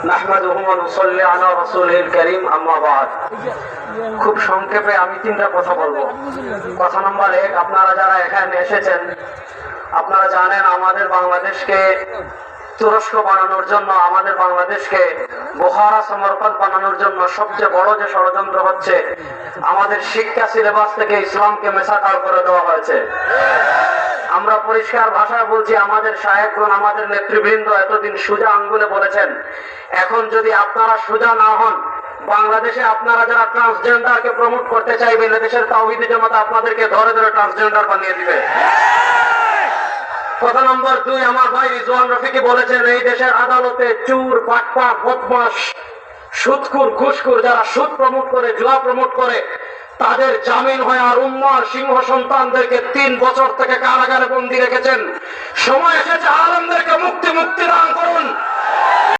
নাহমাদুহু ওয়া নুসাল্লি আলা রাসূলিল কারীম, আম্মা বাদ। খুব সংক্ষেপে আমি তিনটা কথা বলবো। কথা নাম্বার 1, আপনারা যারা এখানে এসেছেন, আপনারা জানেন আমাদের বাংলাদেশকে তুরস্ক বানানোর জন্য, আমাদের বাংলাদেশকে বুখারা সমরকন্দ বানানোর জন্য সবচেয়ে বড় যে ষড়যন্ত্র হচ্ছে, আমাদের শিক্ষা সিলেবাস থেকে ইসলামকে মেসাকার করে দেওয়া হয়েছে। আমরা পরিষ্কার ভাষায় বলছি, আমাদের শায়েখগণ, আমাদের নেতৃবৃন্দ এতদিন সোজা আঙ্গুলে বলেছেন, এখন যদি আপনারা সোজা না হন, বাংলাদেশে আপনারা যারা ট্রান্সজেন্ডারকে প্রমোট করতে চাইবেন, দেশের তাওহীদি জামাত আপনাদেরকে ধরে ধরে ট্রান্সজেন্ডার বানিয়ে দিবে। কথা নম্বর 2, আমার ভাই রিজওয়ান রফিকি বলেছেন, এই দেশের আদালতে চুর, বাটপার, বদমাশ, সুদখোর, ঘুষখোর যারা সুদ প্রমোট করে, জুয়া প্রমোট করে, তাদের জামিন হয়। আর উম্মার সিংহ সন্তানদেরকে 3 বছর থেকে কারাগারে বন্দী রেখেছেন। সময় এসেছে আলেমদেরকে মুক্তি দান করুন।